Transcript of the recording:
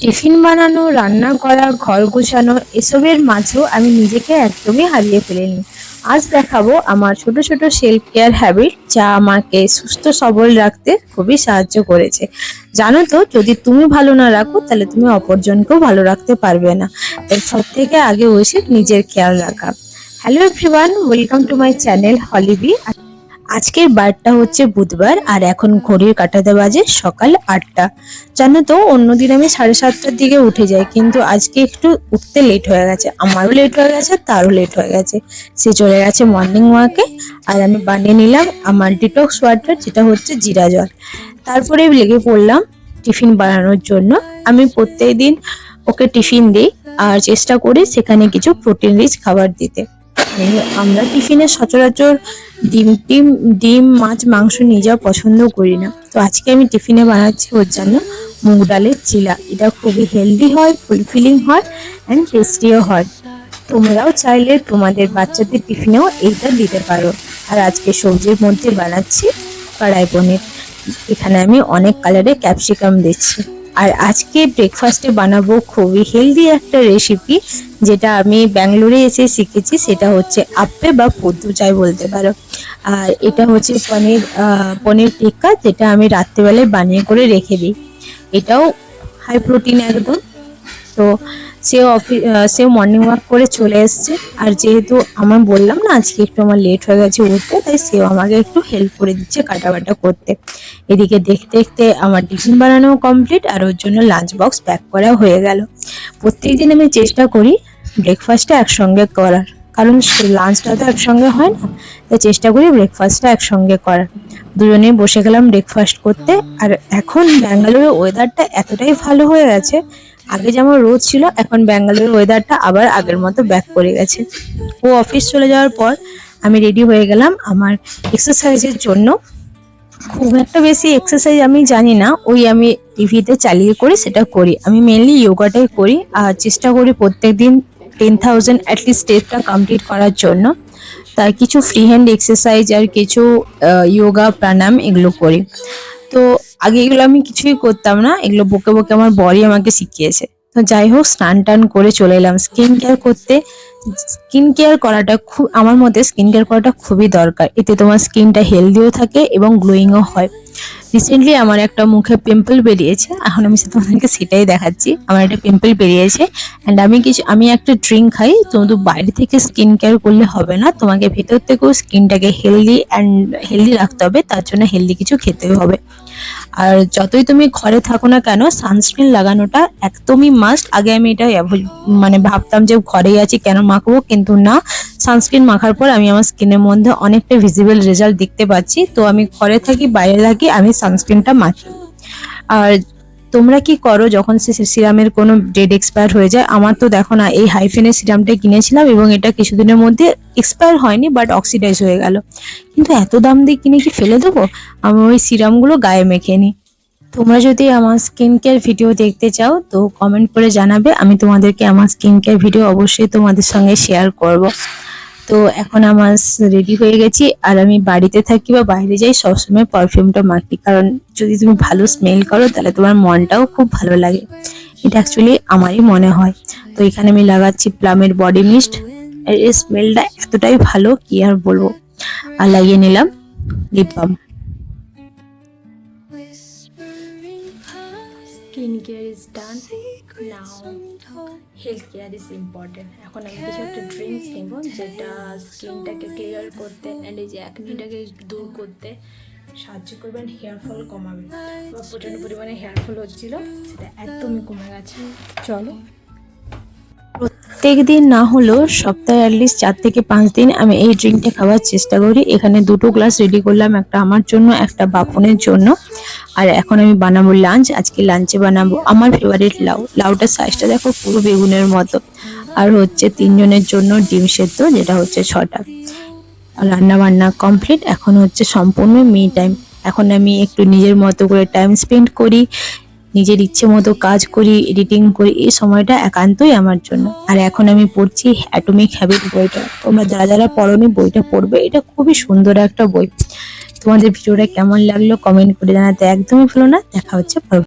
Tiffin বানানো, রান্না করা, ঘর গোছানো এসবের মাঝেও আমি নিজেকে একদমই হারিয়ে ফেলিনি। আজ দেখাবো আমার ছোট ছোট সেলফ কেয়ার হ্যাবিট যা আমাকে সুস্থ সবল রাখতে খুবই সাহায্য করেছে। জানো তো, যদি তুমি ভালো না রাখো তাহলে তুমি অপরজনকেও ভালো রাখতে পারবে না। এর সব থেকে আগে উচিত নিজের খেয়াল রাখা। Hello everyone, welcome to my channel হলিবি। আজকের বারটা হচ্ছে বুধবার আর এখন ঘড়ির কাঁটাতে বাজে সকাল 8টা। জানো তো, অন্যদিন আমি 7:30টার দিকে উঠে যাই, কিন্তু আজকে একটু উঠতে লেট হয়ে গেছে। আমারও লেট হয়ে গেছে, তারও লেট হয়ে গেছে। সে চলে গেছে মর্নিং ওয়াকে আর আমি বানিয়ে নিলাম আমার ডিটক্স ওয়াটার, যেটা হচ্ছে জিরা জল। তারপরে লেগে পড়লাম টিফিন বানানোর জন্য। আমি প্রত্যেকদিন ওকে টিফিন দিই আর চেষ্টা করি সেখানে কিছু প্রোটিন রিচ খাবার দিতে। আমরা টিফিনে সচরাচর ডিম টিম ডিম মাছ মাংস নিয়ে যাওয়া পছন্দ করি না। তো আজকে আমি টিফিনে বানাচ্ছি ওর জন্য মুগ ডালের চিলা। এটা খুবই হেলদি হয়, ফুলফিলিং হয় অ্যান্ড টেস্টিও হয়। তোমরাও চাইলে তোমাদের বাচ্চাদের টিফিনেও এইটা দিতে পারো। আর আজকে সবজির মধ্যে বানাচ্ছি কড়াই পনির। এখানে আমি অনেক কালারে ক্যাপসিকাম দিচ্ছি। আর আজকে ব্রেকফাস্টে বানাবো খুবই হেলদি একটা রেসিপি, যেটা আমি ব্যাঙ্গালোরে এসে শিখেছি। সেটা হচ্ছে আপ্পে বা পদ্দু চাই বলতে পারো। আর এটা হচ্ছে পনির টিক্কা, যেটা আমি রাত্রেবেলায় বানিয়ে করে রেখে দিই। এটাও হাই প্রোটিন একদম। তো সেও মর্নিং ওয়াক করে চলে এসছে। আর যেহেতু আমার বললাম না আজকে একটু আমার লেট হয়ে গেছে উঠতে, তাই সেও আমাকে একটু হেল্প করে দিচ্ছে কাটা বাটা করতে। এদিকে দেখতে দেখতে আমার টিফিন বানানো কমপ্লিট আর ওর জন্য লাঞ্চ বক্স প্যাক করা হয়ে গেল। প্রত্যেকদিন আমি চেষ্টা করি ব্রেকফাস্টটা একসঙ্গে করার, কারণ লাঞ্চটা তো একসঙ্গে হয় না। তাই চেষ্টা করি ব্রেকফাস্টটা একসঙ্গে করার। দুজনেই বসে গেলাম ব্রেকফাস্ট করতে। আর এখন ব্যাঙ্গালোরের ওয়েদারটা এতটাই ভালো হয়ে গেছে, আগে যেমন রোদ ছিল এখন ব্যাঙ্গালোরের ওয়েদারটা আবার আগের মতো ব্যাক করে গেছে। ও অফিস চলে যাওয়ার পর আমি রেডি হয়ে গেলাম আমার এক্সারসাইজের জন্য। খুব একটা বেশি এক্সারসাইজ আমি জানি না, ওই আমি টিভিতে চালিয়ে করে সেটা করি। আমি মেনলি যোগাটাই করি আর চেষ্টা করি প্রত্যেকদিন 10,000 অ্যাটলিস্ট স্টেপটা কমপ্লিট করার জন্য। তার কিছু ফ্রি হ্যান্ড এক্সারসাইজ আর কিছু যোগা প্রাণায়াম এগুলো করি। তো আগে এগুলো আমি কিছুই করতাম না, এগুলো বকে বকে আমার বরই আমাকে শিখিয়েছে। তো যাই হোক, স্নান টান করে চলে এলাম স্কিন কেয়ার করতে। স্কিন কেয়ার করাটা আমার মতে স্কিন কেয়ার করাটা খুবই দরকার। এতে তোমার স্কিনটা হেলদিও থাকে এবং গ্লোয়িংও হয়। রিসেন্টলি আমার একটা মুখে পিম্পল বেরিয়েছে, এখন আমি তোমাদেরকে সেটাই দেখাচ্ছি। আমার একটা পিম্পল বেরিয়েছে অ্যান্ড আমি একটা ড্রিঙ্ক খাই। তো বাইরে থেকে স্কিন কেয়ার করলে হবে না, তোমাকে ভেতর থেকেও স্কিনটাকে হেলদি রাখতে হবে। তার জন্য হেলদি কিছু খেতেও হবে। আর যতই তুমি ঘরে থাকো না কেন, সানস্ক্রিন লাগানোটা একদমই মাস্ট। আগে আমি এটা ভাবতাম যে ঘরেই আছি কেন মাখবো, কিন্তু না, সানস্ক্রিন মাখার পর আমি আমার স্কিনের মধ্যে অনেকটা ভিজিবল রেজাল্ট দেখতে পাচ্ছি। তো আমি ঘরে থাকি বাইরে থাকি, আমি সানস্ক্রিনটা মাখি। আর তোমরা কি করো যখন সিরামের কোনো ডেট এক্সপায়ার হয়ে যায়? আমার তো দেখো না, এই হাইফেনের সিরামটা কিনেছিলাম এবং এটা কিছুদিনের মধ্যে এক্সপায়ার হয়নি, বাট অক্সিডাইজ হয়ে গেল। কিন্তু এত দাম দিয়ে কিনে কি ফেলে দেবো? আমি ওই সিরামগুলো গায়ে মেখে নিই। তোমরা যদি আমার স্কিন কেয়ার ভিডিও দেখতে চাও তো কমেন্ট করে জানাবে, আমি তোমাদেরকে আমার স্কিন কেয়ার ভিডিও অবশ্যই তোমাদের সঙ্গে শেয়ার করব। তো এখন আমার রেডি হয়ে গেছি আর আমি বাড়িতে থাকি বা বাইরে যাই সবসময় পারফিউমটা মাখি, কারণ যদি তুমি ভালো স্মেল করো তাহলে তোমার মনটাও খুব ভালো লাগে। এটা অ্যাকচুয়ালি আমারই মনে হয়। তো এখানে আমি লাগাচ্ছি প্লামের বডি মিস্ট। এর স্মেলটা এতটাই ভালো কি আর বলবো। আর লাগিয়ে নিলাম lip balm. Skin care is done, now health care is important. এখন আমি কিছু একটা ড্রিঙ্কস নেবো যেটা স্কিনটাকে ক্লিয়ার করতে অ্যান্ড এই যে অ্যাকনিটাকে দূর করতে সাহায্য করবেন, হেয়ার ফল কমাবে। আমার প্রচণ্ড পরিমাণে হেয়ার ফল হচ্ছিল, সেটা একদমই কমে গেছে। চলো, প্রত্যেক দিন না হলেও সপ্তাহে অ্যাটলিস্ট 4 থেকে 5 দিন আমি এই ড্রিঙ্কটা খাওয়ার চেষ্টা করি। এখানে 2টো গ্লাস রেডি করলাম, একটা আমার জন্য একটা বাপনের জন্য। আর এখন আমি বানাবো লাঞ্চ। আজকে লাঞ্চে বানাবো আমার ফেভারিট লাউটার সাইজটা দেখো পুরো বেগুনের মতো। আর হচ্ছে 3 জনের জন্য ডিম সেদ্ধ, যেটা হচ্ছে 6টা। রান্না বান্না কমপ্লিট, এখন হচ্ছে সম্পূর্ণ মি টাইম। এখন আমি একটু নিজের মতো করে টাইম স্পেন্ড করি, নিজের ইচ্ছে মতো কাজ করি, এডিটিং করি। এই সময়টা একান্তই আমার জন্য। আর এখন আমি পড়ছি অ্যাটমিক হ্যাবিট বইটা। তোমরা যারা যারা পড়োনি বইটা পড়বে, এটা খুবই সুন্দর একটা বই। তোমাদের ভিডিওটা কেমন লাগলো কমেন্ট করে জানাতে একদমই ভুলো না। দেখা হচ্ছে